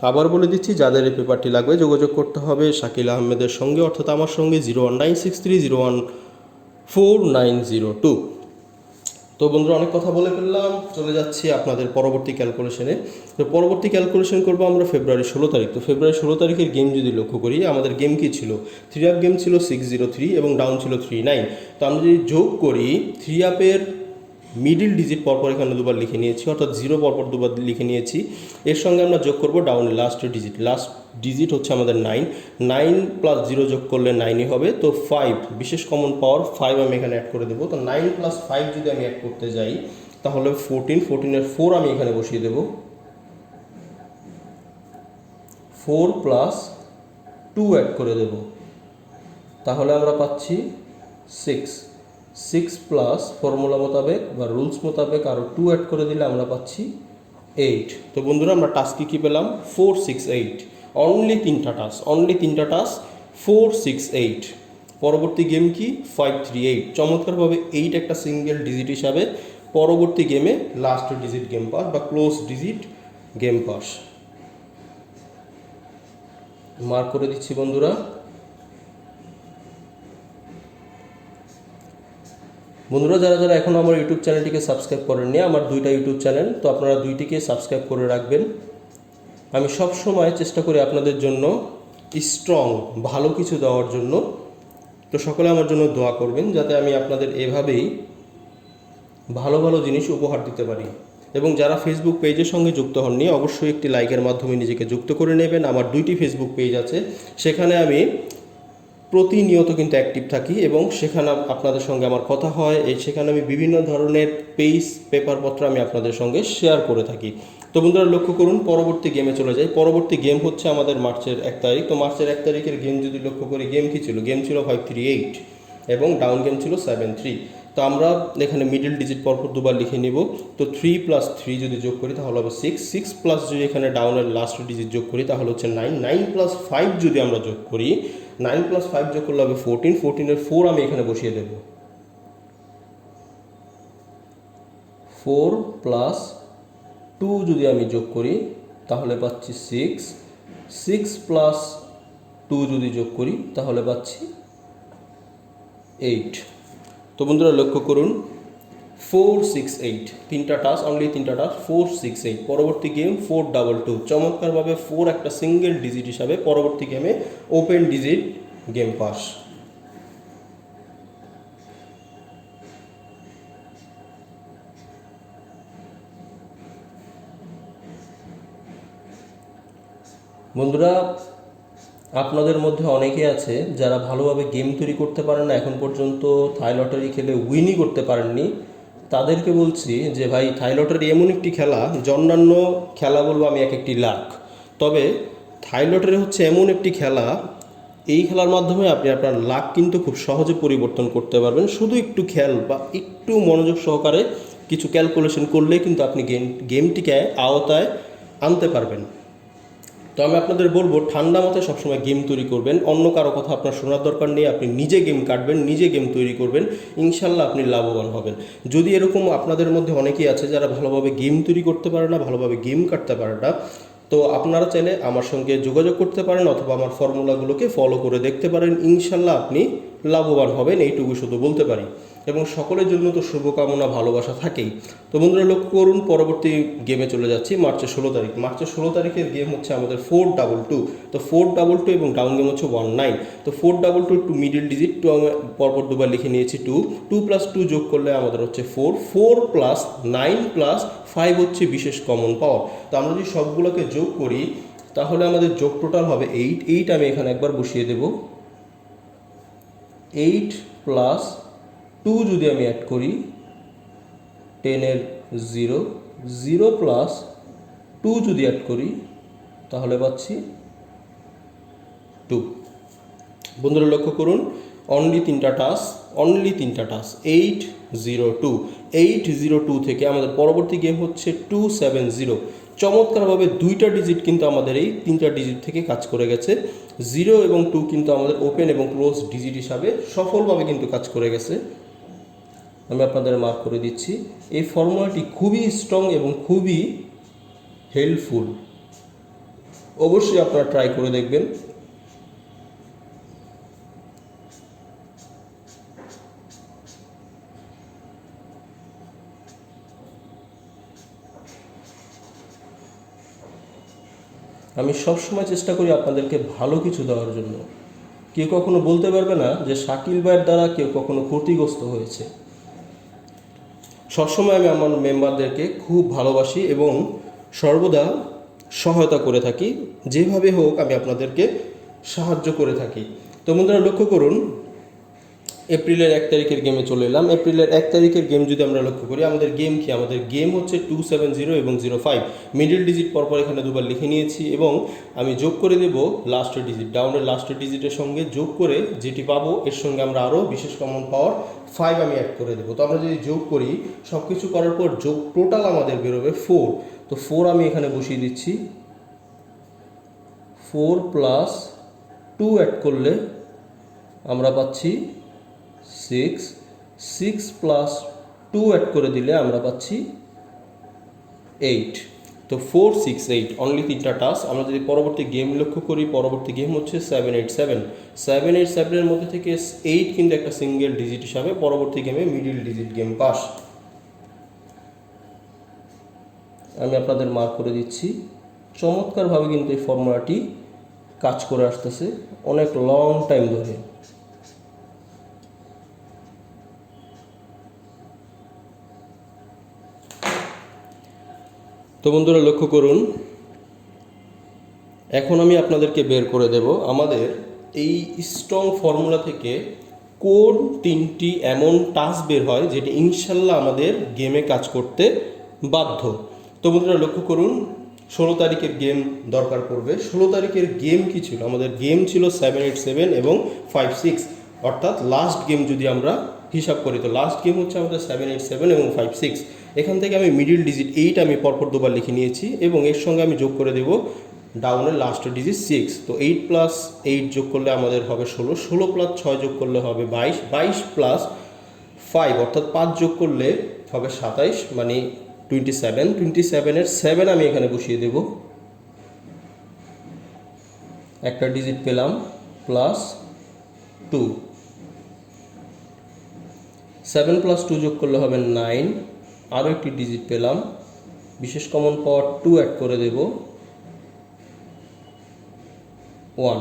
আবার বলে দিচ্ছি, যাদের এই পেপারটি লাগবে যোগাযোগ করতে হবে শাকিল আহমেদের সঙ্গে, অর্থাৎ আমার সঙ্গে 01963014902। তো বন্ধুরা অনেক কথা বলে ফেললাম, চলে যাচ্ছি আপনাদের পরবর্তী ক্যালকুলেশনে। তো পরবর্তী ক্যালকুলেশন করবো আমরা ফেব্রুয়ারি 16 তারিখ। তো ফেব্রুয়ারি 16 তারিখের গেম যদি লক্ষ্য করি, আমাদের গেম কী ছিল? 3 আপ গেম ছিল 603 এবং ডাউন ছিল 3 9। তো আমরা যদি যোগ করি, 3 আপের মিডিল ডিজিট পরপর এখানে দুবার লিখে নিয়েছি, অর্থাৎ 0 পরপর দুবার লিখে নিয়েছি। এর সঙ্গে আমরা যোগ করব ডাউনের লাস্ট ডিজিট হচ্ছে আমাদের 9 9 প্লাস 0 যোগ করলে 9ই হবে। তো 5 বিশেষ কমন পাওয়ার 5 আমি এখানে অ্যাড করে দেবো। তো 9 প্লাস 5 যদি আমি অ্যাড করতে যাই তাহলে 14-এর 4 আমি এখানে বসিয়ে দেবো। 4 প্লাস 2 অ্যাড করে দেব, তাহলে আমরা পাচ্ছি 6 প্লাস ফর্মুলা মোতাবেক বা রুলস মোতাবেক আরও 2 অ্যাড করে দিলে আমরা পাচ্ছি 8। তো বন্ধুরা আমরা টাস্ক কী পেলাম? 4 6 8। অনলি তিনটা টাস্ক 4 6 8। পরবর্তী গেম কি? 5 3 8। চমৎকারভাবে 8 একটা সিঙ্গেল ডিজিট হিসাবে পরবর্তী গেমে লাস্ট ডিজিট গেম পাস বা close digit game pass mark করে দিচ্ছি বন্ধুরা। যারা এখনও আমার ইউটিউব চ্যানেলটিকে সাবস্ক্রাইব করেননি, আমার 2টা ইউটিউব চ্যানেল, তো আপনারা 2টিকে সাবস্ক্রাইব করে রাখবেন। আমি সব সময় চেষ্টা করি আপনাদের জন্য স্ট্রং ভালো কিছু দেওয়ার জন্য। তো সকলে আমার জন্য দোয়া করবেন যাতে আমি আপনাদের এভাবেই ভালো জিনিস উপহার দিতে পারি। এবং যারা ফেসবুক পেজের সঙ্গে যুক্ত হননি, অবশ্যই একটি লাইকের মাধ্যমে নিজেকে যুক্ত করে নেবেন। আমার 2টি ফেসবুক পেজ আছে, সেখানে আমি প্রতিনিয়ত কিন্তু অ্যাক্টিভ থাকি এবং সেখানে আপনাদের সঙ্গে আমার কথা হয়। সেখানে আমি বিভিন্ন ধরনের পেপারপত্র আমি আপনাদের সঙ্গে শেয়ার করে থাকি। তো বন্ধুরা লক্ষ্য করুন, পরবর্তী গেমে চলে যাই। পরবর্তী গেম হচ্ছে আমাদের মার্চের 1 তারিখ। তো মার্চের 1 তারিখের গেম যদি লক্ষ্য করি, গেম কী ছিল? গেম ছিল 5 3 8 এবং ডাউন গেম ছিল 7 3। তো আমরা এখানে মিডল ডিজিট পরপর দুবার লিখে নিব। তো 3 প্লাস 3 যদি যোগ করি তাহলে হবে 6 প্লাস যদি এখানে ডাউনের লাস্ট ডিজিট যোগ করি তাহলে হচ্ছে 9 প্লাস 5 যদি আমরা যোগ করি, 9 প্লাস 5 যোগ করলে হবে 14-এর 4 আমি এখানে বসিয়ে দেব। 4 প্লাস টু যদি আমি যোগ করি তাহলে পাচ্ছি 6, 6 প্লাস 2 যদি যোগ করি তাহলে পাচ্ছি 8। তো বন্ধুরা লক্ষ্য করুন 468, তিনটা টাস্ক, অনলি তিনটা টাস্ক, 468। পরবর্তী গেম 422, চমৎকারভাবে 4 একটা সিঙ্গেল ডিজিট হিসাবে পরবর্তী গেমে ওপেন ডিজিট গেম পাস। বন্ধুরা আপনাদের মধ্যে অনেকে আছে যারা ভালোভাবে গেম তৈরি করতে পারে না, এখন পর্যন্ত থাই লটারি খেলে উইনই করতে পারেননি। তাদেরকে বলছি যে ভাই, থাই লটারি এমন একটি খেলা যে অন্যান্য খেলা বলবো আমি এক একটি লাখ, তবে থাই লটারি হচ্ছে এমন একটি খেলা, এই খেলার মাধ্যমে আপনি আপনার লাক কিন্তু খুব সহজে পরিবর্তন করতে পারবেন। শুধু একটু খেয়াল বা একটু মনোযোগ সহকারে কিছু ক্যালকুলেশন করলে কিন্তু আপনি গেমটিকে আওতায় আনতে পারবেন। তো আমি আপনাদের বলবো ঠান্ডা মাথায় সবসময় গেম তৈরি করবেন, অন্য কারো কথা আপনার শোনার দরকার নেই। আপনি নিজে গেম কাটবেন, নিজে গেম তৈরি করবেন, ইনশাল্লাহ আপনি লাভবান হবেন। যদি এরকম আপনাদের মধ্যে অনেকেই আছে যারা ভালোভাবে গেম তৈরি করতে পারে না, ভালোভাবে গেম কাটতে পারে না, তো আপনারা চাইলে আমার সঙ্গে যোগাযোগ করতে পারেন অথবা আমার ফর্মুলাগুলোকে ফলো করে দেখতে পারেন, ইনশাল্লাহ আপনি লাভবান হবেন, এইটুকু শুধু বলতে পারি। এবং সকলের জন্য তো শুভকামনা ভালোবাসা থাকেই। তো বন্ধুরা লক্ষ্য করুন, পরবর্তী গেমে চলে যাচ্ছি। মার্চের 16 তারিখ, মার্চের 16 তারিখের গেম হচ্ছে আমাদের 422। তো 422 এবং ডাউন গেম হচ্ছে 19। তো 422 টু মিডিল ডিজিট, টু আমি পরপর দুবার লিখে নিয়েছি, 2 প্লাস 2 যোগ করলে আমাদের হচ্ছে 4 প্লাস 9 প্লাস 5 হচ্ছে বিশেষ কমন পাওয়ার। তো আমরা যদি সবগুলোকে যোগ করি তাহলে আমাদের যোগ টোটাল হবে 8। আমি এখানে একবার বসিয়ে দেব, 8 প্লাস 2 যদি আমি অ্যাড করি 10 0 প্লাস 2 যদি অ্যাড করি তাহলে পাচ্ছি 2। বন্ধুরা লক্ষ্য করুন, অনলি তিনটা টাস্ক, 802 থেকে আমাদের পরবর্তী গেম হচ্ছে 270। চমৎকারভাবে দুইটা ডিজিট কিন্তু আমাদের এই তিনটা ডিজিট থেকে কাজ করে গেছে। 0 এবং 2 কিন্তু আমাদের ওপেন এবং ক্লোজ ডিজিট হিসাবে সফলভাবে কিন্তু কাজ করে গেছে। আমি আপনাদের মার্ক করে দিচ্ছি। এই ফর্মুলাটি খুবই স্ট্রং এবং খুবই হেল্পফুল, অবশ্যই আপনারা ট্রাই করে দেখবেন। আমি সবসময় চেষ্টা করি আপনাদেরকে ভালো কিছু দেওয়ার জন্য। কেউ কখনো বলতে পারবে না যে শাকিল ভাইয়ের দ্বারা কেউ কখনো ক্ষতিগ্রস্ত হয়েছে। সবসময় আমি আমার মেম্বারদেরকে খুব ভালোবাসি এবং সর্বদা সহায়তা করে থাকি, যেভাবে হোক আমি আপনাদেরকে সাহায্য করে থাকি। তো বন্ধুরা লক্ষ্য করুন, এপ্রিলের 1 তারিখের গেমে চলে এলাম। এপ্রিলের 1 তারিখের গেম যদি আমরা লক্ষ্য করি, আমাদের গেম কি, আমাদের গেম হচ্ছে 270 এবং 05। মিডল ডিজিট পরপর এখানে দুবার লিখে নিয়েছি এবং আমি যোগ করে দেব লাস্টের ডিজিট, ডাউনের লাস্টের ডিজিটের সঙ্গে যোগ করে যেটি পাবো এর সঙ্গে আমরা আরও বিশেষ কমন পাওয়ার 5 আমি অ্যাড করে দেবো। তো আমরা যদি যোগ করি, সব কিছু করার পর যোগ টোটাল আমাদের বেরোবে 4। তো 4 আমি এখানে বসিয়ে দিচ্ছি, 4 প্লাস 2 অ্যাড করলে আমরা পাচ্ছি 6 প্লাস 2 অ্যাড করে দিলে আমরা পাচ্ছি 8। তো 468, অনলি তিনটা টাস্ক। আমরা যদি পরবর্তী গেম লক্ষ্য করি, পরবর্তী গেম হচ্ছে 787 মধ্যে থেকে 8 কিন্তু একটা সিঙ্গেল ডিজিট হিসাবে পরবর্তী গেমে মিডিল ডিজিট গেম পাস। আমি আপনাদের মার্ক করে দিচ্ছি। চমৎকারভাবে কিন্তু এই ফর্মুলাটি কাজ করে আসতেছে অনেক লং টাইম ধরে। তো বন্ধুরা লক্ষ্য করুন, এখন আমি আপনাদেরকে বের করে দেব আমাদের এই স্ট্রং ফর্মুলা থেকে কোন তিনটি এমন টাস্ক বের হয় যেটি ইনশাল্লাহ আমাদের গেমে কাজ করতে বাধ্য। তো বন্ধুরা লক্ষ্য করুন, 16 তারিখের গেম দরকার পড়বে। 16 তারিখের গেম কি ছিল? আমাদের গেম ছিল 787 এবং 56, অর্থাৎ লাস্ট গেম যদি আমরা হিসাব করি তো লাস্ট গেম হচ্ছে আমাদের 787 এবং 56। এখান থেকে আমি মিডিল ডিজিট 8 আমি পরপর দুবার লিখে নিয়েছি এবং এর সঙ্গে আমি যোগ করে দেব ডাউনের লাস্টের ডিজিট 6। তো 8 প্লাস 8 যোগ করলে আমাদের হবে 16 প্লাস 6 যোগ করলে হবে 22 প্লাস 5 অর্থাৎ 5 যোগ করলে হবে 27, মানে 27, 27-এর 7 আমি এখানে বসিয়ে দেব, একটা ডিজিট পেলাম, প্লাস 2, 7 + 2 যোগ করলে হবে 9, আরও একটি ডিজিট পেলাম, বিশেষ কমন পাওয়ার 2 অ্যাড করে দেব, 1।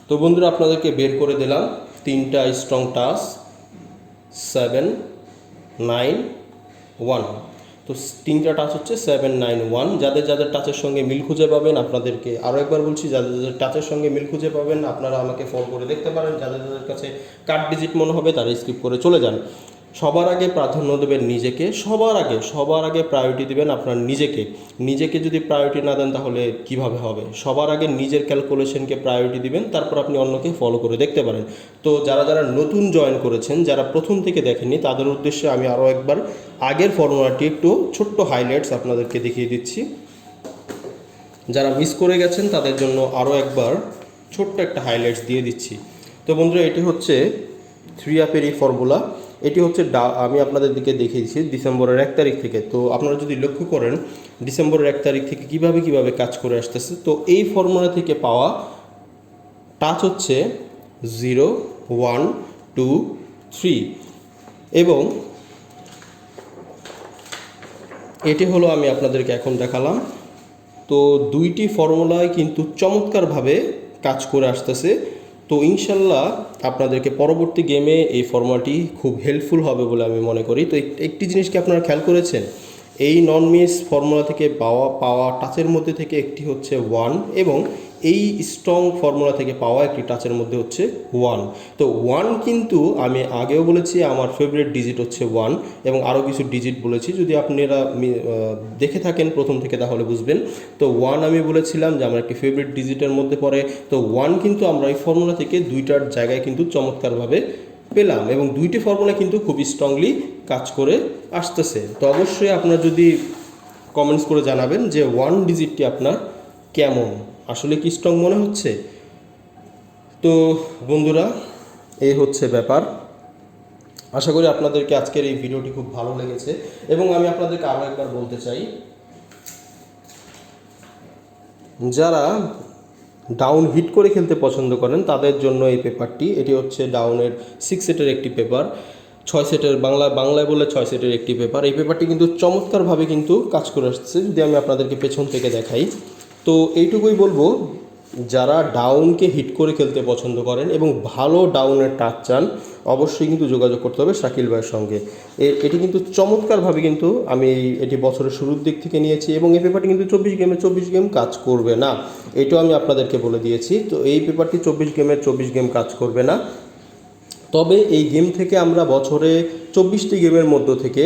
তো বন্ধুরা আপনাদেরকে বের করে দিলাম তিনটা স্ট্রং টাচ, 7, 9, 1। তো তিনটা টাচ হচ্ছে 7, 9, 1। যাদের যাদের টাচের সঙ্গে মিল খুঁজে পাবেন, আপনাদেরকে আরও একবার বলছি, যাদের যাদের টাচের সঙ্গে মিল খুঁজে পাবেন আপনারা আমাকে ফোন করে দেখতে পারেন। যাদের যাদের কাছে কাট ডিজিট মনে হবে তারা স্কিপ করে চলে যান। সবার আগে প্রাধান্য দেবেন নিজেকে, সবার আগে প্রায়োরিটি দেবেন আপনার নিজেকে যদি প্রায়োরিটি না দেন তাহলে কিভাবে হবে? সবার আগে নিজের ক্যালকুলেশনকে প্রায়োরিটি দিবেন, তারপর আপনি অন্যকে ফলো করে দেখতে পারেন। তো যারা যারা নতুন জয়েন করেছেন, যারা প্রথম থেকে দেখেননি, তাদের উদ্দেশ্যে আমি আরও একবার আগের ফর্মুলাটি একটু ছোট্ট হাইলাইটস আপনাদেরকে দেখিয়ে দিচ্ছি। যারা মিস করে গেছেন তাদের জন্য আরও একবার ছোট্ট একটা হাইলাইটস দিয়ে দিচ্ছি। তো বন্ধুরা, এটি হচ্ছে 3-আপের এই ফর্মুলা। এটি হচ্ছে আমি আপনাদের দিকে দেখিয়েছি ডিসেম্বরের 1 তারিখ থেকে। তো আপনারা যদি লক্ষ্য করেন ডিসেম্বরের 1 তারিখ থেকে কিভাবে কাজ করে আসতেছে। তো এই ফর্মুলা থেকে পাওয়া টাচ হচ্ছে 0, 1, 2, 3 এবং এটি হলো আমি আপনাদেরকে এখন দেখালাম। তো দুইটি ফর্মুলায় কিন্তু চমৎকারভাবে কাজ করে আসতেছে। তো ইনশাল্লাহ আপনাদেরকে পরবর্তী গেমে এই ফর্মুলাটি খুব হেল্পফুল হবে বলে আমি মনে করি। তো একটি জিনিস কি আপনারা খেয়াল করেছেন, এই নন মিস ফর্মুলা থেকে পাওয়া টাচের মধ্যে থেকে একটি হচ্ছে 1 এবং এই স্ট্রং ফর্মুলা থেকে পাওয়া একটি টাচের মধ্যে হচ্ছে 1। তো 1 কিন্তু আমি আগেও বলেছি আমার ফেভারিট ডিজিট হচ্ছে 1 এবং আরও কিছু ডিজিট বলেছি, যদি আপনারা দেখে থাকেন প্রথম থেকে তাহলে বুঝবেন। তো 1 আমি বলেছিলাম যে আমার একটি ফেভারিট ডিজিটের মধ্যে পড়ে। তো 1 কিন্তু আমরা এই ফর্মুলা থেকে দুইটার জায়গায় কিন্তু চমৎকারভাবে পেলাম এবং দুইটি ফর্মুলা কিন্তু খুব স্ট্রংলি কাজ করে আসতেছে। তো অবশ্যই আপনারা যদি কমেন্টস করে জানাবেন যে 1 ডিজিটটি আপনার কেমন, আসলে কি স্ট্রং মনে হচ্ছে। তো বন্ধুরা, এই হচ্ছে ব্যাপার। আশা করি আপনাদেরকে আজকের এই ভিডিওটি খুব ভালো লেগেছে এবং আমি আপনাদেরকে আরও একবার বলতে চাই, যারা ডাউন হিট করে খেলতে পছন্দ করেন তাদের জন্য এই পেপারটি, এটি হচ্ছে ডাউনের 6 সেটের একটি পেপার, 6 সেটের বাংলায় বলে 6 সেটের একটি পেপার। এই পেপারটি কিন্তু চমৎকারভাবে কিন্তু কাজ করে আসছে। যদি আমি আপনাদেরকে পেছন থেকে দেখাই, তো এইটুকুই বলবো, যারা ডাউনকে হিট করে খেলতে পছন্দ করেন এবং ভালো ডাউনের টাচ চান, অবশ্যই কিন্তু যোগাযোগ করতে হবে শাকিল ভাইয়ের সঙ্গে। এটি কিন্তু চমৎকারভাবে কিন্তু আমি এটি বছরের শুরুর দিক থেকে নিয়েছি এবং এই পেপারটি কিন্তু 24 গেম কাজ করবে না, এটাও আমি আপনাদেরকে বলে দিয়েছি। তো এই পেপারটি 24 গেম কাজ করবে না, তবে এই গেম থেকে আমরা বছরে 24টি গেমের মধ্য থেকে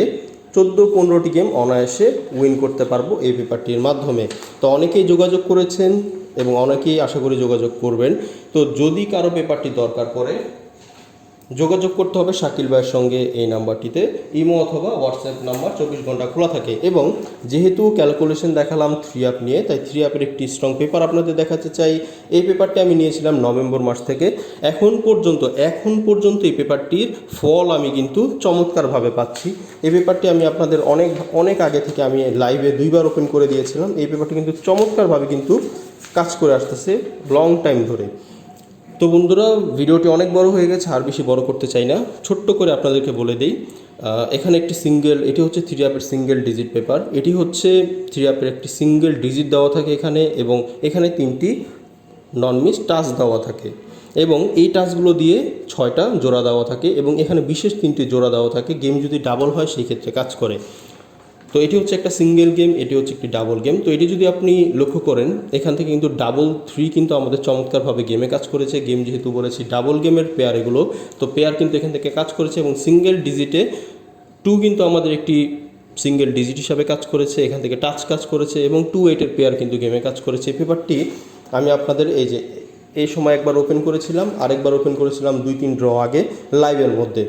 14-15টি গেম অনায়াসে উইন করতে পারবো এই পেপারটির মাধ্যমে। তো অনেকেই যোগাযোগ করেছেন এবং অনেকেই আশা করি যোগাযোগ করবেন। তো যদি কারো পেপারটি দরকার পড়ে, যোগাযোগ করতে হবে শাকিল ভাইয়ের সঙ্গে এই নাম্বারটিতে, ইমো অথবা হোয়াটসঅ্যাপ নাম্বার 24 ঘন্টা খোলা থাকে। এবং যেহেতু ক্যালকুলেশন দেখালাম 3-আপ নিয়ে, তাই 3-আপের একটি স্ট্রং পেপার আপনাদের দেখাতে চাই। এই পেপারটি আমি নিয়েছিলাম নভেম্বর মাস থেকে। এখন পর্যন্ত এই পেপারটির ফল আমি কিন্তু চমৎকারভাবে পাচ্ছি। এই পেপারটি আমি আপনাদের অনেক আগে থেকে আমি লাইভে 2বার ওপেন করে দিয়েছিলাম। এই পেপারটি কিন্তু চমৎকারভাবে কিন্তু কাজ করে আসতেছে লং টাইম ধরে। তো বন্ধুরা, ভিডিওটি অনেক বড় হয়ে গেছে, আর বেশি বড় করতে চাই না, ছোট্ট করে আপনাদেরকে বলে দিই। এখানে একটি এটি হচ্ছে 3-আপের সিঙ্গেল ডিজিট পেপার। এটি হচ্ছে 3-আপের একটি সিঙ্গেল ডিজিট দেওয়া থাকে এখানে, এবং এখানে 3টি নন মিস টাচ দেওয়া থাকে এবং এই টাচগুলো দিয়ে 6টা জোড়া দেওয়া থাকে এবং এখানে বিশেষ 3টি জোড়া দেওয়া থাকে। গেম যদি ডাবল হয় সেই ক্ষেত্রে কাজ করে। তো এটি হচ্ছে একটা সিঙ্গেল গেম, এটি হচ্ছে একটি ডাবল গেম। তো এটি যদি আপনি লক্ষ্য করেন, এখান থেকে কিন্তু ডাবল 3 কিন্তু আমাদের চমৎকারভাবে গেমে কাজ করেছে। গেম যেহেতু বলেছি ডাবল গেমের পেয়ার এগুলো, তো পেয়ার কিন্তু এখান থেকে কাজ করেছে এবং সিঙ্গেল ডিজিটে 2 কিন্তু আমাদের একটি সিঙ্গেল ডিজিট হিসাবে কাজ করেছে, এখান থেকে টাচ কাজ করেছে এবং 2-8-এর পেয়ার কিন্তু গেমে কাজ করেছে। এই পেপারটি আমি আপনাদের এই সময় একবার ওপেন করেছিলাম, আরেকবার ওপেন করেছিলাম 2-3 ড্র আগে লাইভের মধ্যে।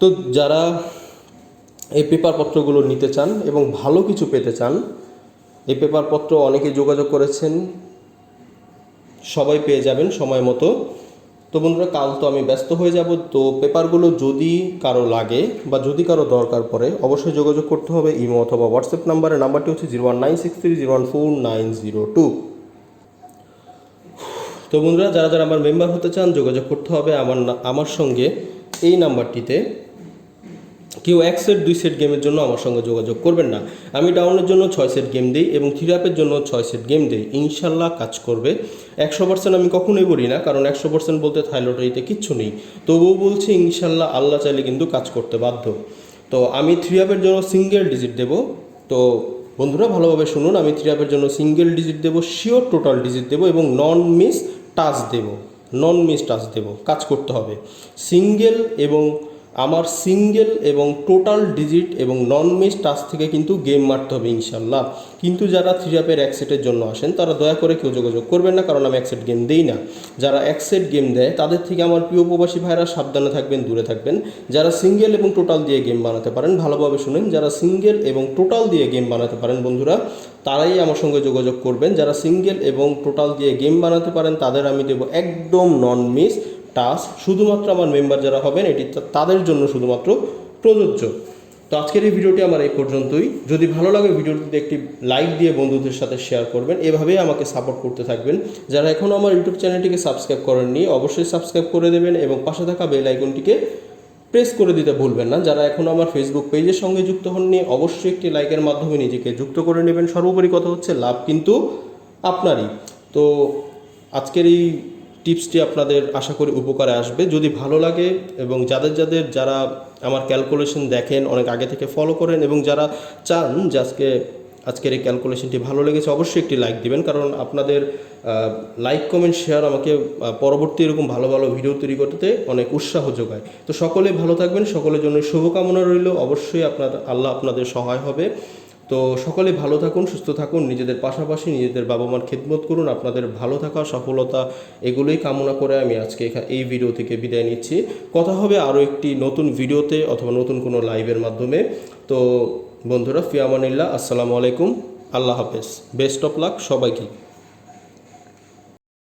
তো যারা এই পেপারপত্রগুলো নিতে চান এবং ভালো কিছু পেতে চান, এই পেপারপত্র অনেকে যোগাযোগ করেছেন, সবাই পেয়ে যাবেন সময় মতো। তো বন্ধুরা কাল তো আমি ব্যস্ত হয়ে যাব, তো পেপারগুলো যদি কারো লাগে বা যদি কারো দরকার পড়ে অবশ্যই যোগাযোগ করতে হবে ইমো অথবা হোয়াটসঅ্যাপ নাম্বারে। নাম্বারটি হচ্ছে 01963014902। তো বন্ধুরা যারা যারা আমার মেম্বার হতে চান যোগাযোগ করতে হবে আমার সঙ্গে এই নাম্বারটিতে। কেউ 1 সেট 2 সেট গেমের জন্য আমার সঙ্গে যোগাযোগ করবেন না। আমি ডাউনের জন্য 6 সেট গেম দিই এবং 3 অ্যাপের জন্য 6 সেট গেম দিই, ইনশাল্লাহ কাজ করবে। 100% আমি কখনোই বলি না, কারণ 100% বলতে থাই লটারিতে কিচ্ছু নেই, তবুও বলছি ইনশাল্লাহ আল্লাহ চাইলে কিন্তু কাজ করতে বাধ্য। তো আমি 3 অ্যাপের জন্য সিঙ্গেল ডিজিট দেব। তো বন্ধুরা ভালোভাবে শুনুন, আমি 3 অ্যাপের জন্য সিঙ্গেল ডিজিট দেব, শিওর টোটাল ডিজিট দেব এবং নন মিস টাচ দেব। কাজ করতে হবে। সিঙ্গেল এবং টোটাল ডিজিট এবং নন মিস টাচ থেকে কিন্তু গেম মারতে হবে ইনশাল্লাহ। কিন্তু যারা 3 অ্যাপের 1 সেটের জন্য আসেন তারা দয়া করে কেউ যোগাযোগ করবেন না, কারণ আমি 1 সেট গেম দিই না। যারা 1 সেট গেম দেয় তাদের থেকে আমার প্রিয় প্রবাসী ভাইরা সাবধানে থাকবেন, দূরে থাকবেন। যারা সিঙ্গেল এবং টোটাল দিয়ে গেম বানাতে পারেন, ভালোভাবে শুনেন, যারা সিঙ্গেল এবং টোটাল দিয়ে গেম বানাতে পারেন বন্ধুরা তারাই আমার সঙ্গে যোগাযোগ করবেন। যারা সিঙ্গেল এবং টোটাল দিয়ে গেম বানাতে পারেন তাদের আমি দেবো একদম নন মিস টাস্ক। শুধুমাত্র আমার মেম্বার যারা হবেন এটি তাদের জন্য শুধুমাত্র প্রযোজ্য। তো আজকের এই ভিডিওটি আমার এই পর্যন্তই। যদি ভালো লাগে ভিডিওটিতে একটি লাইক দিয়ে বন্ধুদের সাথে শেয়ার করবেন, এভাবেই আমাকে সাপোর্ট করতে থাকবেন। যারা এখনও আমার ইউটিউব চ্যানেলটিকে সাবস্ক্রাইব করেননি অবশ্যই সাবস্ক্রাইব করে দেবেন এবং পাশে থাকা বেল আইকনটিকে প্রেস করে দিতে ভুলবেন না। যারা এখনও আমার ফেসবুক পেজের সঙ্গে যুক্ত হননি অবশ্যই একটি লাইকের মাধ্যমে নিজেকে যুক্ত করে নেবেন। সর্বোপরি কথা হচ্ছে লাভ কিন্তু আপনারই। তো আজকের এই টিপসটি আপনাদের আশা করি উপকারে আসবে। যদি ভালো লাগে এবং যারা আমার ক্যালকুলেশন দেখেন, অনেক আগে থেকে ফলো করেন এবং যারা চান যে আজকের এই ক্যালকুলেশনটি ভালো লেগেছে অবশ্যই একটি লাইক দিবেন, কারণ আপনাদের লাইক কমেন্ট শেয়ার আমাকে পরবর্তী এরকম ভালো ভালো ভিডিও তৈরি করতে অনেক উৎসাহ যোগায়। তো সকলে ভালো থাকবেন, সকলের জন্য শুভকামনা রইল। অবশ্যই আল্লাহ আপনাদের সহায় হবে। তো সকলে ভালো থাকুন, সুস্থ থাকুন, নিজেদের পাশাপাশি নিজেদের বাবা মার খেদমত করুন। আপনাদের ভালো থাকা, সফলতা এগুলোই কামনা করে আমি আজকে এই ভিডিও থেকে বিদায় নিচ্ছি। কথা হবে আরও একটি নতুন ভিডিওতে অথবা নতুন কোনো লাইভের মাধ্যমে। তো বন্ধুরা ফি আমানিল্লাহ, আসসালামু আলাইকুম, আল্লাহ হাফেজ, বেস্ট অফ লাক সবাইকে।